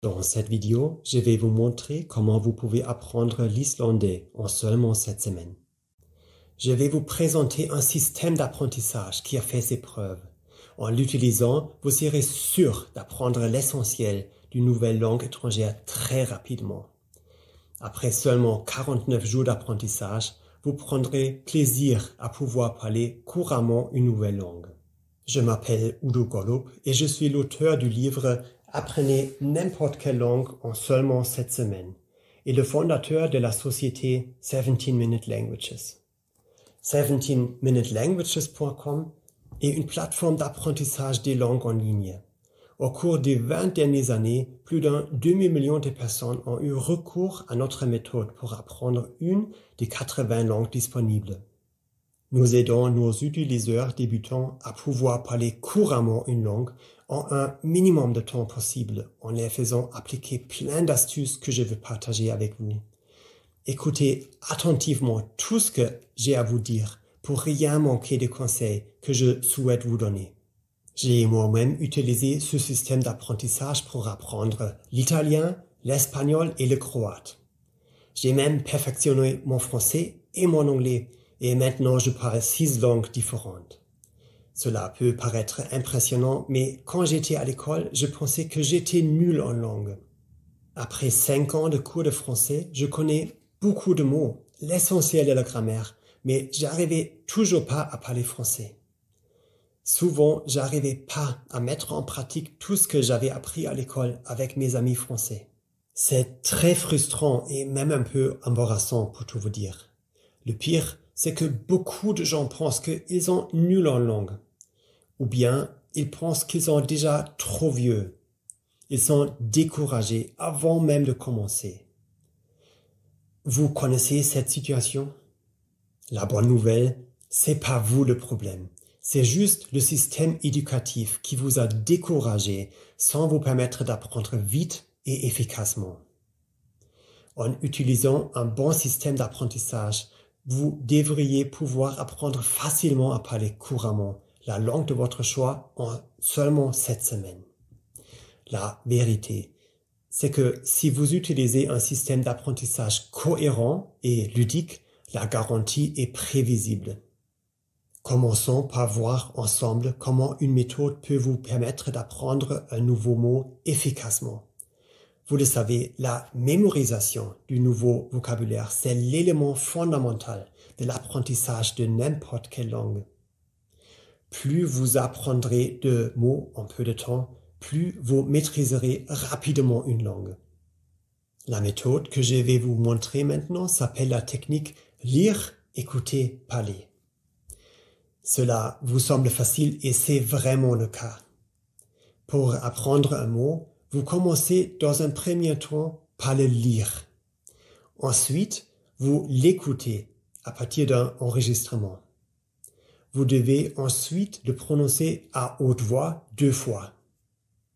Dans cette vidéo, je vais vous montrer comment vous pouvez apprendre l'islandais en seulement 7 semaines. Je vais vous présenter un système d'apprentissage qui a fait ses preuves. En l'utilisant, vous serez sûr d'apprendre l'essentiel d'une nouvelle langue étrangère très rapidement. Après seulement 49 jours d'apprentissage, vous prendrez plaisir à pouvoir parler couramment une nouvelle langue. Je m'appelle Udo Golub et je suis l'auteur du livre Apprenez n'importe quelle langue en seulement 7 semaines et le fondateur de la société 17 Minute Languages. 17minutelanguages.com est une plateforme d'apprentissage des langues en ligne. Au cours des 20 dernières années, plus d'un demi-million de personnes ont eu recours à notre méthode pour apprendre une des 80 langues disponibles. Nous aidons nos utilisateurs débutants à pouvoir parler couramment une langue en un minimum de temps possible, en les faisant appliquer plein d'astuces que je veux partager avec vous. Écoutez attentivement tout ce que j'ai à vous dire pour rien manquer des conseils que je souhaite vous donner. J'ai moi-même utilisé ce système d'apprentissage pour apprendre l'italien, l'espagnol et le croate. J'ai même perfectionné mon français et mon anglais et maintenant je parle 6 langues différentes. Cela peut paraître impressionnant, mais quand j'étais à l'école, je pensais que j'étais nul en langue. Après 5 ans de cours de français, je connais beaucoup de mots, l'essentiel de la grammaire, mais j'arrivais toujours pas à parler français. Souvent, j'arrivais pas à mettre en pratique tout ce que j'avais appris à l'école avec mes amis français. C'est très frustrant et même un peu embarrassant pour tout vous dire. Le pire, c'est que beaucoup de gens pensent qu'ils sont nuls en langue. Ou bien, ils pensent qu'ils sont déjà trop vieux. Ils sont découragés avant même de commencer. Vous connaissez cette situation? La bonne nouvelle, c'est pas vous le problème. C'est juste le système éducatif qui vous a découragé sans vous permettre d'apprendre vite et efficacement. En utilisant un bon système d'apprentissage, vous devriez pouvoir apprendre facilement à parler couramment la langue de votre choix en seulement 7 semaines. La vérité, c'est que si vous utilisez un système d'apprentissage cohérent et ludique, la garantie est prévisible. Commençons par voir ensemble comment une méthode peut vous permettre d'apprendre un nouveau mot efficacement. Vous le savez, la mémorisation du nouveau vocabulaire, c'est l'élément fondamental de l'apprentissage de n'importe quelle langue. Plus vous apprendrez de mots en peu de temps, plus vous maîtriserez rapidement une langue. La méthode que je vais vous montrer maintenant s'appelle la technique lire, écouter, parler. Cela vous semble facile et c'est vraiment le cas. Pour apprendre un mot, vous commencez dans un premier temps par le lire. Ensuite, vous l'écoutez à partir d'un enregistrement. Vous devez ensuite le prononcer à haute voix 2 fois.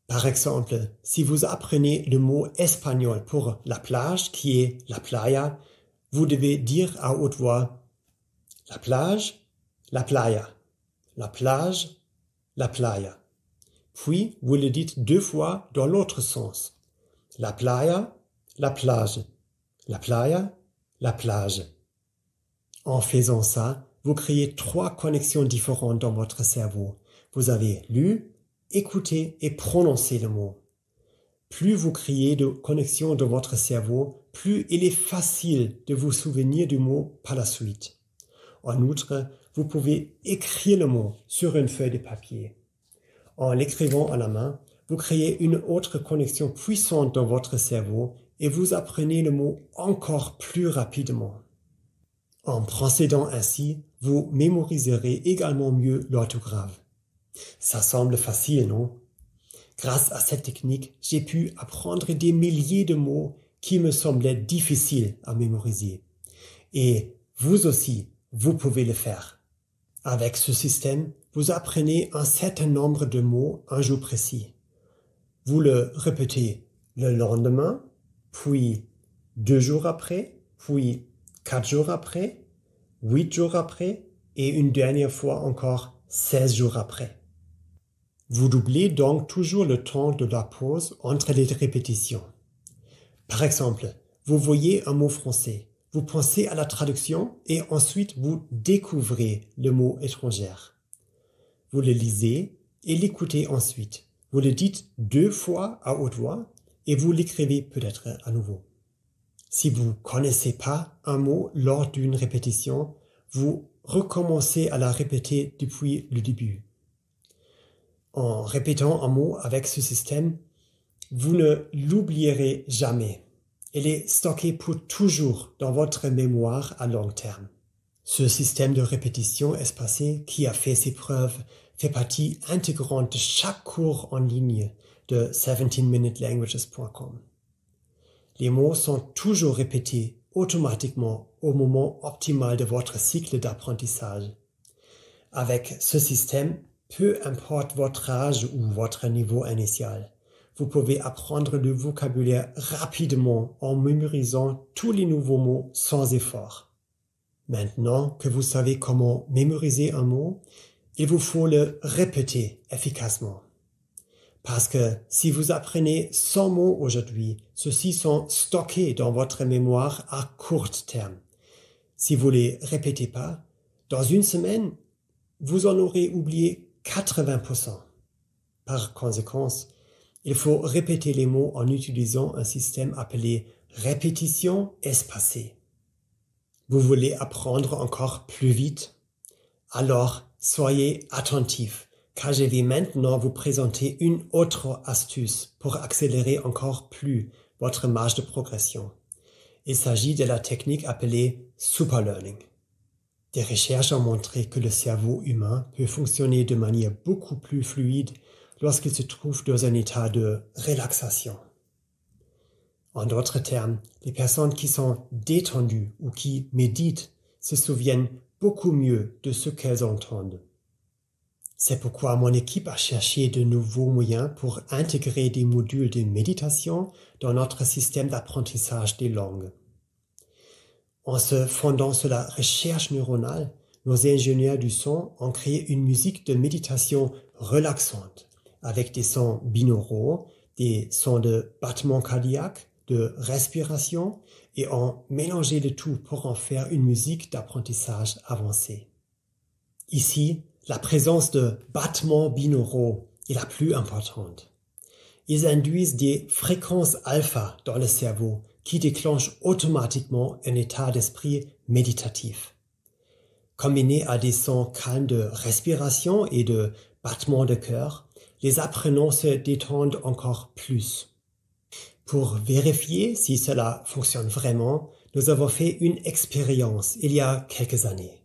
Par exemple, si vous apprenez le mot espagnol pour la plage qui est la playa, vous devez dire à haute voix la plage, la playa, la plage, la playa. Puis, vous le dites 2 fois dans l'autre sens. La playa, la plage. La playa, la plage. En faisant ça, vous créez 3 connexions différentes dans votre cerveau. Vous avez lu, écouté et prononcé le mot. Plus vous créez de connexions dans votre cerveau, plus il est facile de vous souvenir du mot par la suite. En outre, vous pouvez écrire le mot sur une feuille de papier. En l'écrivant à la main, vous créez une autre connexion puissante dans votre cerveau et vous apprenez le mot encore plus rapidement. En procédant ainsi, vous mémoriserez également mieux l'orthographe. Ça semble facile, non? Grâce à cette technique, j'ai pu apprendre des milliers de mots qui me semblaient difficiles à mémoriser. Et vous aussi, vous pouvez le faire. Avec ce système, vous apprenez un certain nombre de mots un jour précis. Vous le répétez le lendemain, puis 2 jours après, puis 4 jours après, 8 jours après et une dernière fois encore 16 jours après. Vous doublez donc toujours le temps de la pause entre les répétitions. Par exemple, vous voyez un mot français, vous pensez à la traduction et ensuite vous découvrez le mot étranger. Vous le lisez et l'écoutez ensuite. Vous le dites 2 fois à haute voix et vous l'écrivez peut-être à nouveau. Si vous ne connaissez pas un mot lors d'une répétition, vous recommencez à la répéter depuis le début. En répétant un mot avec ce système, vous ne l'oublierez jamais. Il est stocké pour toujours dans votre mémoire à long terme. Ce système de répétition espacée qui a fait ses preuves fait partie intégrante de chaque cours en ligne de 17minutelanguages.com. Les mots sont toujours répétés automatiquement au moment optimal de votre cycle d'apprentissage. Avec ce système, peu importe votre âge ou votre niveau initial, vous pouvez apprendre le vocabulaire rapidement en mémorisant tous les nouveaux mots sans effort. Maintenant que vous savez comment mémoriser un mot, il vous faut le répéter efficacement. Parce que si vous apprenez 100 mots aujourd'hui, ceux-ci sont stockés dans votre mémoire à court terme. Si vous les répétez pas, dans une semaine, vous en aurez oublié 80%. Par conséquent, il faut répéter les mots en utilisant un système appelé répétition espacée. Vous voulez apprendre encore plus vite? Alors, soyez attentifs, car je vais maintenant vous présenter une autre astuce pour accélérer encore plus votre marge de progression. Il s'agit de la technique appelée superlearning. Des recherches ont montré que le cerveau humain peut fonctionner de manière beaucoup plus fluide lorsqu'il se trouve dans un état de relaxation. En d'autres termes, les personnes qui sont détendues ou qui méditent se souviennent beaucoup mieux de ce qu'elles entendent. C'est pourquoi mon équipe a cherché de nouveaux moyens pour intégrer des modules de méditation dans notre système d'apprentissage des langues. En se fondant sur la recherche neuronale, nos ingénieurs du son ont créé une musique de méditation relaxante avec des sons binauraux, des sons de battement cardiaque, de respiration et ont mélangé le tout pour en faire une musique d'apprentissage avancée. Ici, la présence de battements binauraux est la plus importante. Ils induisent des fréquences alpha dans le cerveau qui déclenchent automatiquement un état d'esprit méditatif. Combinés à des sons calmes de respiration et de battements de cœur, les apprenants se détendent encore plus. Pour vérifier si cela fonctionne vraiment, nous avons fait une expérience il y a quelques années.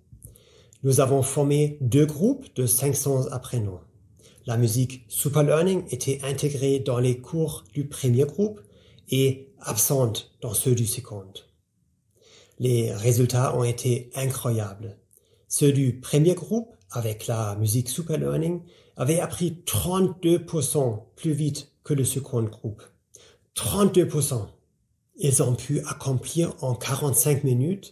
Nous avons formé 2 groupes de 500 apprenants. La musique Superlearning était intégrée dans les cours du premier groupe et absente dans ceux du second. Les résultats ont été incroyables. Ceux du premier groupe, avec la musique Superlearning, avaient appris 32% plus vite que le second groupe. 32%. Ils ont pu accomplir en 45 minutes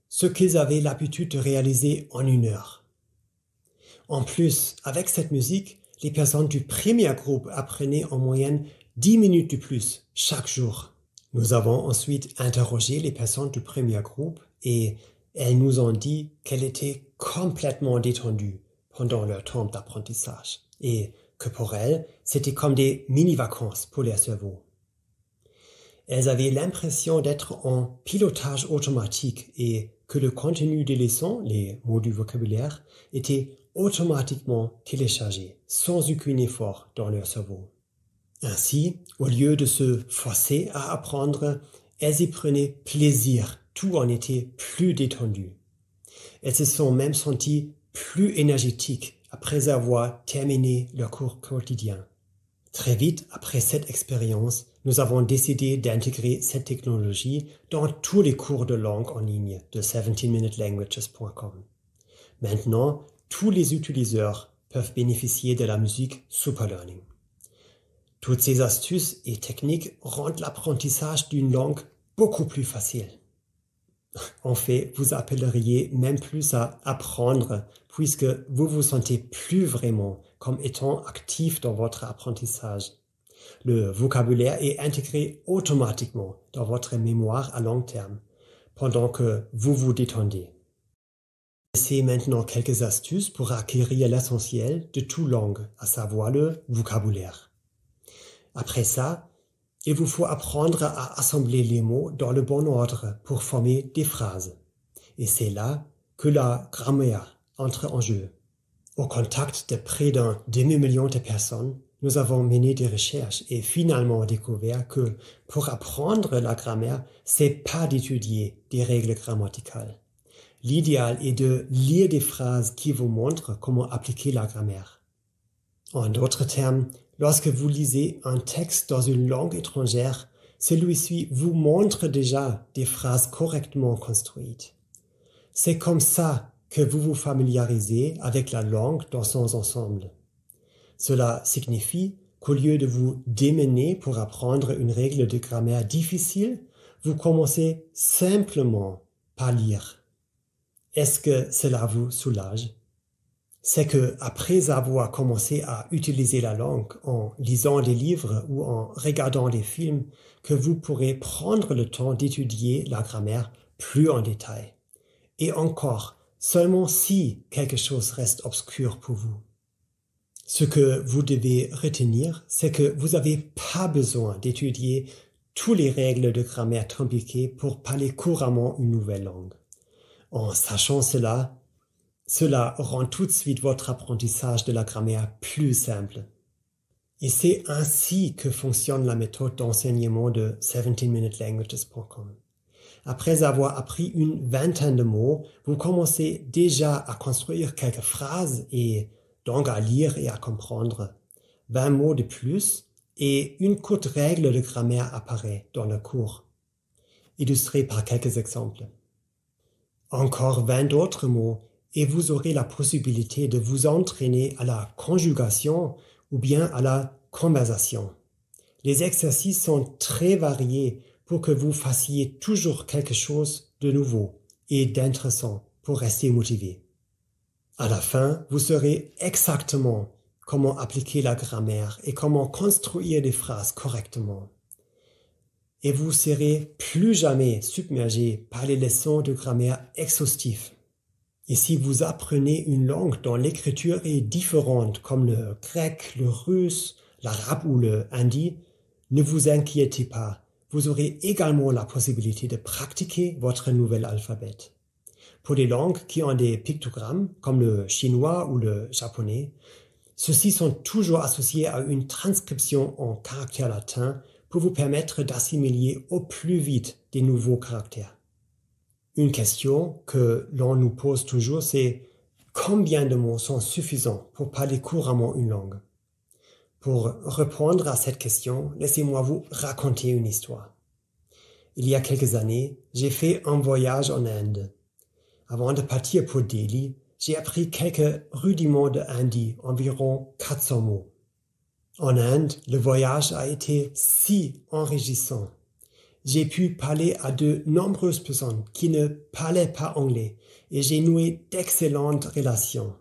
ce qu'ils avaient l'habitude de réaliser en 1 heure. En plus, avec cette musique, les personnes du premier groupe apprenaient en moyenne 10 minutes de plus chaque jour. Nous avons ensuite interrogé les personnes du premier groupe et elles nous ont dit qu'elles étaient complètement détendues pendant leur temps d'apprentissage et que pour elles, c'était comme des mini-vacances pour leur cerveau. Elles avaient l'impression d'être en pilotage automatique et que le contenu des leçons, les mots du vocabulaire, était automatiquement téléchargé, sans aucun effort dans leur cerveau. Ainsi, au lieu de se forcer à apprendre, elles y prenaient plaisir, tout en était plus détendu. Elles se sont même senties plus énergétiques après avoir terminé leur cours quotidien. Très vite après cette expérience, nous avons décidé d'intégrer cette technologie dans tous les cours de langue en ligne de 17minutelanguages.com. Maintenant, tous les utilisateurs peuvent bénéficier de la musique Superlearning. Toutes ces astuces et techniques rendent l'apprentissage d'une langue beaucoup plus facile. En fait, vous appelleriez même plus à apprendre puisque vous vous sentez plus vraiment comme étant actif dans votre apprentissage. Le vocabulaire est intégré automatiquement dans votre mémoire à long terme, pendant que vous vous détendez. Voici maintenant quelques astuces pour acquérir l'essentiel de toute langue, à savoir le vocabulaire. Après ça, il vous faut apprendre à assembler les mots dans le bon ordre pour former des phrases. Et c'est là que la grammaire entre en jeu. Au contact de près d'un demi-million de personnes, nous avons mené des recherches et finalement découvert que pour apprendre la grammaire, c'est pas d'étudier des règles grammaticales. L'idéal est de lire des phrases qui vous montrent comment appliquer la grammaire. En d'autres termes, lorsque vous lisez un texte dans une langue étrangère, celui-ci vous montre déjà des phrases correctement construites. C'est comme ça que vous vous familiarisez avec la langue dans son ensemble. Cela signifie qu'au lieu de vous démener pour apprendre une règle de grammaire difficile, vous commencez simplement par lire. Est-ce que cela vous soulage? C'est que après avoir commencé à utiliser la langue en lisant des livres ou en regardant des films, que vous pourrez prendre le temps d'étudier la grammaire plus en détail. Et encore, seulement si quelque chose reste obscur pour vous. Ce que vous devez retenir, c'est que vous n'avez pas besoin d'étudier toutes les règles de grammaire compliquées pour parler couramment une nouvelle langue. En sachant cela rend tout de suite votre apprentissage de la grammaire plus simple. Et c'est ainsi que fonctionne la méthode d'enseignement de 17minutelanguages.com. Après avoir appris une vingtaine de mots, vous commencez déjà à construire quelques phrases et donc à lire et à comprendre. 20 mots de plus et une courte règle de grammaire apparaît dans le cours, illustrée par quelques exemples. Encore 20 d'autres mots et vous aurez la possibilité de vous entraîner à la conjugation ou bien à la conversation. Les exercices sont très variés pour que vous fassiez toujours quelque chose de nouveau et d'intéressant pour rester motivé. À la fin, vous saurez exactement comment appliquer la grammaire et comment construire des phrases correctement. Et vous serez plus jamais submergé par les leçons de grammaire exhaustives. Et si vous apprenez une langue dont l'écriture est différente, comme le grec, le russe, l'arabe ou le hindi, ne vous inquiétez pas. Vous aurez également la possibilité de pratiquer votre nouvel alphabet. Pour les langues qui ont des pictogrammes, comme le chinois ou le japonais, ceux-ci sont toujours associés à une transcription en caractères latins pour vous permettre d'assimiler au plus vite des nouveaux caractères. Une question que l'on nous pose toujours, c'est combien de mots sont suffisants pour parler couramment une langue? Pour répondre à cette question, laissez-moi vous raconter une histoire. Il y a quelques années, j'ai fait un voyage en Inde. Avant de partir pour Delhi, j'ai appris quelques rudiments de hindi, environ 400 mots. En Inde, le voyage a été si enrichissant. J'ai pu parler à de nombreuses personnes qui ne parlaient pas anglais et j'ai noué d'excellentes relations.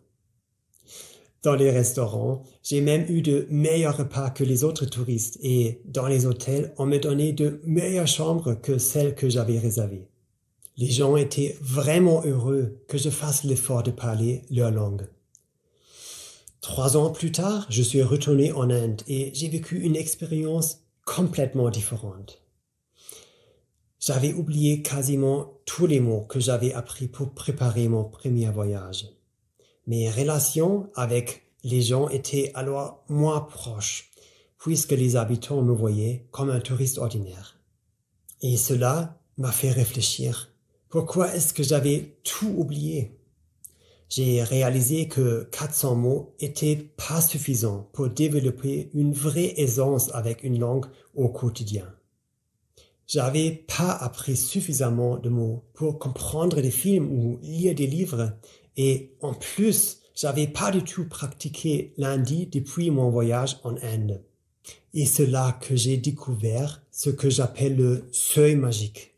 Dans les restaurants, j'ai même eu de meilleurs repas que les autres touristes et dans les hôtels, on me donnait de meilleures chambres que celles que j'avais réservées. Les gens étaient vraiment heureux que je fasse l'effort de parler leur langue. 3 ans plus tard, je suis retourné en Inde et j'ai vécu une expérience complètement différente. J'avais oublié quasiment tous les mots que j'avais appris pour préparer mon premier voyage. Mes relations avec les gens étaient alors moins proches, puisque les habitants me voyaient comme un touriste ordinaire. Et cela m'a fait réfléchir. Pourquoi est-ce que j'avais tout oublié? J'ai réalisé que 400 mots étaient pas suffisants pour développer une vraie aisance avec une langue au quotidien. J'avais pas appris suffisamment de mots pour comprendre des films ou lire des livres et en plus, j'avais pas du tout pratiqué l'hindi depuis mon voyage en Inde. Et c'est là que j'ai découvert ce que j'appelle le seuil magique.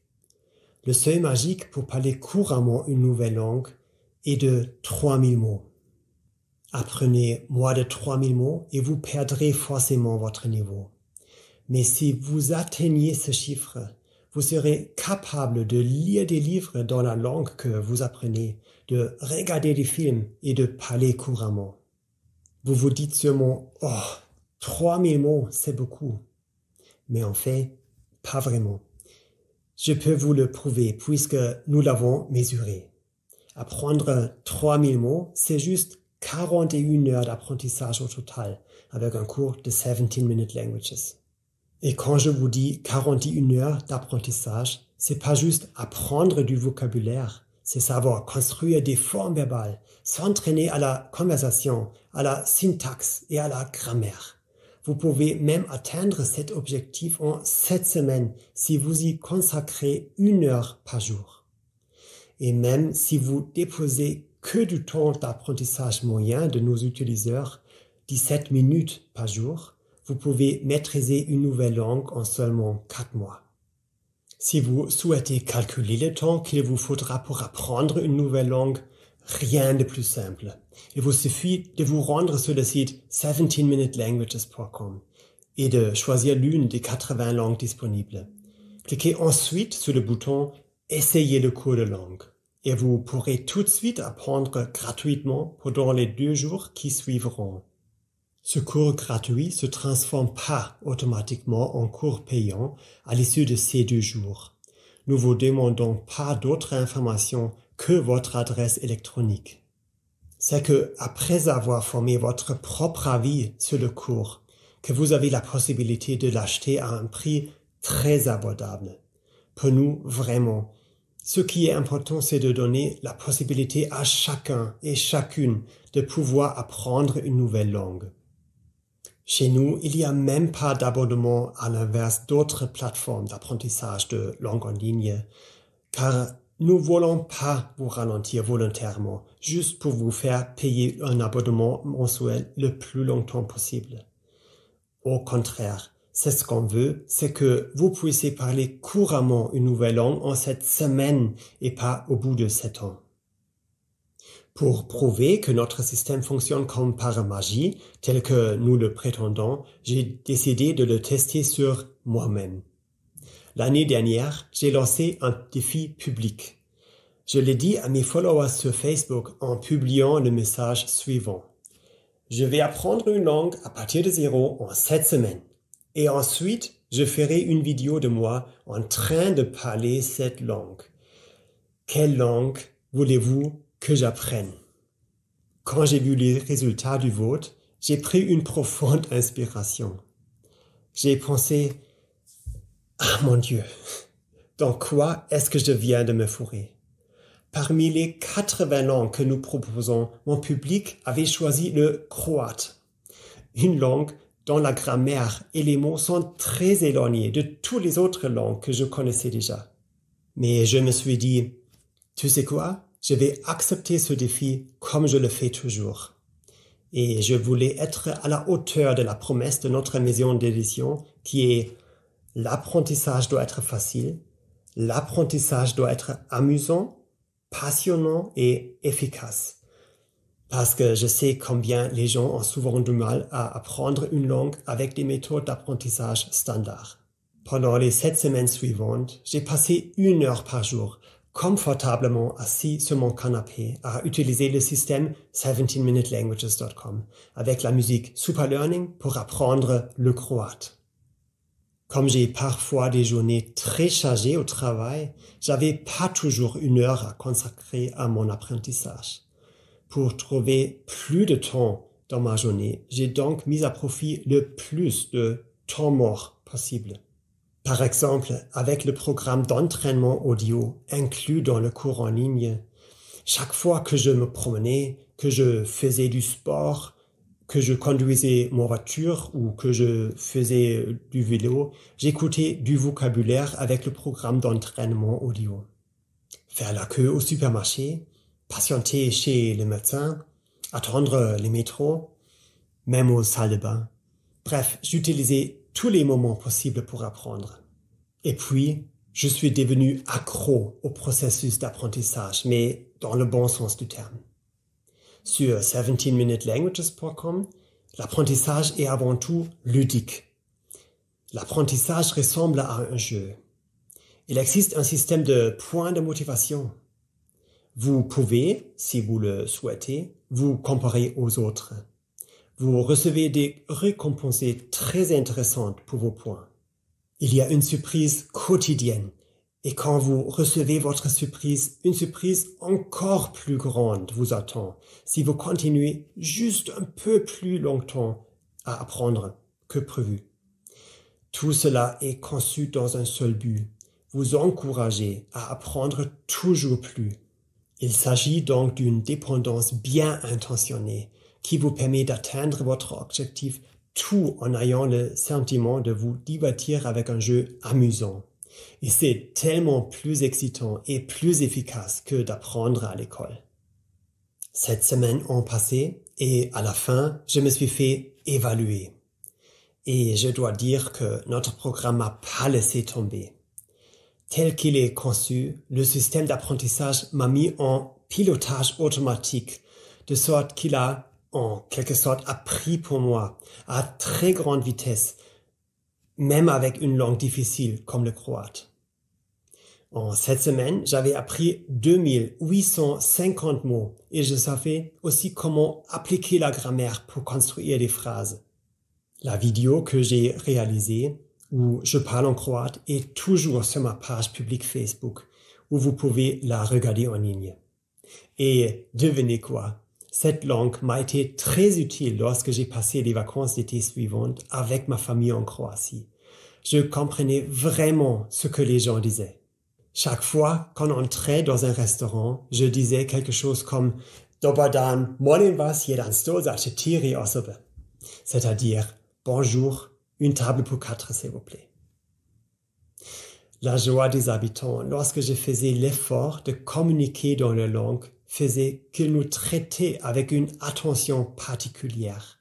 Le seuil magique pour parler couramment une nouvelle langue est de 3000 mots. Apprenez moins de 3000 mots et vous perdrez forcément votre niveau. Mais si vous atteignez ce chiffre, vous serez capable de lire des livres dans la langue que vous apprenez, de regarder des films et de parler couramment. Vous vous dites sûrement, « Oh, 3000 mots, c'est beaucoup. » Mais en fait, pas vraiment. Je peux vous le prouver puisque nous l'avons mesuré. Apprendre 3000 mots, c'est juste 41 heures d'apprentissage au total, avec un cours de 17-minute languages. Et quand je vous dis 41 heures d'apprentissage, c'est pas juste apprendre du vocabulaire, c'est savoir construire des formes verbales, s'entraîner à la conversation, à la syntaxe et à la grammaire. Vous pouvez même atteindre cet objectif en 7 semaines si vous y consacrez 1 heure par jour. Et même si vous déposez que du temps d'apprentissage moyen de nos utilisateurs, 17 minutes par jour, vous pouvez maîtriser une nouvelle langue en seulement 4 mois. Si vous souhaitez calculer le temps qu'il vous faudra pour apprendre une nouvelle langue, rien de plus simple. Il vous suffit de vous rendre sur le site 17minutelanguages.com et de choisir l'une des 80 langues disponibles. Cliquez ensuite sur le bouton « Essayez le cours de langue » et vous pourrez tout de suite apprendre gratuitement pendant les 2 jours qui suivront. Ce cours gratuit se transforme pas automatiquement en cours payant à l'issue de ces 2 jours. Nous vous demandons pas d'autres informations que votre adresse électronique. C'est que, après avoir formé votre propre avis sur le cours, que vous avez la possibilité de l'acheter à un prix très abordable. Pour nous, vraiment, ce qui est important, c'est de donner la possibilité à chacun et chacune de pouvoir apprendre une nouvelle langue. Chez nous, il n'y a même pas d'abonnement à l'inverse d'autres plateformes d'apprentissage de langue en ligne, car nous ne voulons pas vous ralentir volontairement, juste pour vous faire payer un abonnement mensuel le plus longtemps possible. Au contraire, c'est ce qu'on veut, c'est que vous puissiez parler couramment une nouvelle langue en 7 semaines et pas au bout de 7 ans. Pour prouver que notre système fonctionne comme par magie, tel que nous le prétendons, j'ai décidé de le tester sur moi-même. L'année dernière, j'ai lancé un défi public. Je l'ai dit à mes followers sur Facebook en publiant le message suivant. Je vais apprendre une langue à partir de 0 en 7 semaines. Et ensuite, je ferai une vidéo de moi en train de parler cette langue. Quelle langue voulez-vous que j'apprenne? Quand j'ai vu les résultats du vote, j'ai pris une profonde inspiration. J'ai pensé, ah mon Dieu, dans quoi est-ce que je viens de me fourrer? Parmi les 80 langues que nous proposons, mon public avait choisi le croate, une langue dont la grammaire et les mots sont très éloignés de toutes les autres langues que je connaissais déjà. Mais je me suis dit, tu sais quoi? Je vais accepter ce défi comme je le fais toujours. Et je voulais être à la hauteur de la promesse de notre maison d'édition qui est l'apprentissage doit être facile, l'apprentissage doit être amusant, passionnant et efficace. Parce que je sais combien les gens ont souvent du mal à apprendre une langue avec des méthodes d'apprentissage standards. Pendant les 7 semaines suivantes, j'ai passé 1 heure par jour confortablement assis sur mon canapé à utiliser le système 17minutelanguages.com avec la musique Super Learning pour apprendre le croate. Comme j'ai parfois des journées très chargées au travail, j'avais pas toujours 1 heure à consacrer à mon apprentissage. Pour trouver plus de temps dans ma journée, j'ai donc mis à profit le plus de temps mort possible. Par exemple, avec le programme d'entraînement audio inclus dans le cours en ligne, chaque fois que je me promenais, que je faisais du sport, que je conduisais ma voiture ou que je faisais du vélo, j'écoutais du vocabulaire avec le programme d'entraînement audio. Faire la queue au supermarché, patienter chez le médecin, attendre les métros, même aux salles de bain. Bref, j'utilisais tous les moments possibles pour apprendre. Et puis, je suis devenu accro au processus d'apprentissage, mais dans le bon sens du terme. Sur 17minutelanguages.com, l'apprentissage est avant tout ludique. L'apprentissage ressemble à un jeu. Il existe un système de points de motivation. Vous pouvez, si vous le souhaitez, vous comparer aux autres. Vous recevez des récompenses très intéressantes pour vos points. Il y a une surprise quotidienne. Et quand vous recevez votre surprise, une surprise encore plus grande vous attend si vous continuez juste un peu plus longtemps à apprendre que prévu. Tout cela est conçu dans un seul but, vous encourager à apprendre toujours plus. Il s'agit donc d'une dépendance bien intentionnée qui vous permet d'atteindre votre objectif tout en ayant le sentiment de vous divertir avec un jeu amusant. Et c'est tellement plus excitant et plus efficace que d'apprendre à l'école. 7 semaines ont passé et à la fin, je me suis fait évaluer. Et je dois dire que notre programme m'a pas laissé tomber. Tel qu'il est conçu, le système d'apprentissage m'a mis en pilotage automatique, de sorte qu'il a, en quelque sorte, appris pour moi à très grande vitesse, même avec une langue difficile comme le croate. En 7 semaines, j'avais appris 2850 mots et je savais aussi comment appliquer la grammaire pour construire des phrases. La vidéo que j'ai réalisée, où je parle en croate, est toujours sur ma page publique Facebook, où vous pouvez la regarder en ligne. Et devinez quoi? Cette langue m'a été très utile lorsque j'ai passé les vacances d'été suivantes avec ma famille en Croatie. Je comprenais vraiment ce que les gens disaient. Chaque fois qu'on entrait dans un restaurant, je disais quelque chose comme Dobar dan, molim vas jedan sto za 4 osobe. C'est-à-dire bonjour, une table pour 4 s'il vous plaît. La joie des habitants lorsque je faisais l'effort de communiquer dans leur langue faisait qu'ils nous traitaient avec une attention particulière.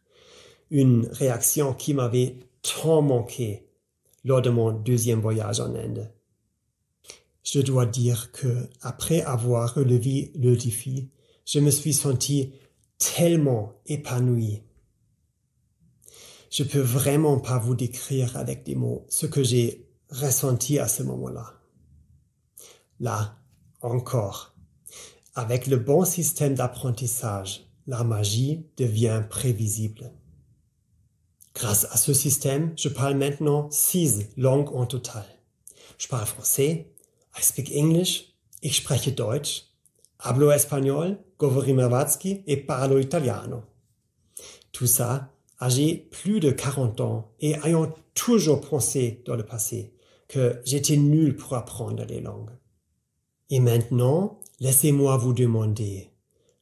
Une réaction qui m'avait tant manqué lors de mon 2e voyage en Inde. Je dois dire que, après avoir relevé le défi, je me suis senti tellement épanoui. Je peux vraiment pas vous décrire avec des mots ce que j'ai ressenti à ce moment-là. Là, encore, avec le bon système d'apprentissage, la magie devient prévisible. Grâce à ce système, je parle maintenant 6 langues en total. Je parle français, I speak English, ich spreche Deutsch, hablo espagnol, govorim hrvatski et parlo italiano. Tout ça, âgé plus de 40 ans et ayant toujours pensé dans le passé que j'étais nul pour apprendre les langues. Et maintenant, laissez-moi vous demander,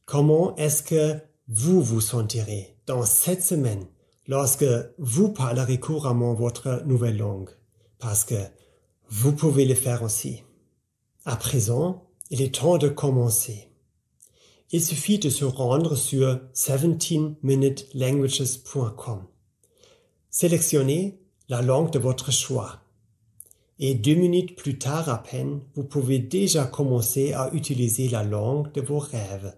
comment est-ce que vous vous sentirez dans 7 semaines lorsque vous parlerez couramment votre nouvelle langue? Parce que vous pouvez le faire aussi. À présent, il est temps de commencer. Il suffit de se rendre sur 17minutelanguages.com. Sélectionnez la langue de votre choix. Et 2 minutes plus tard à peine, vous pouvez déjà commencer à utiliser la langue de vos rêves.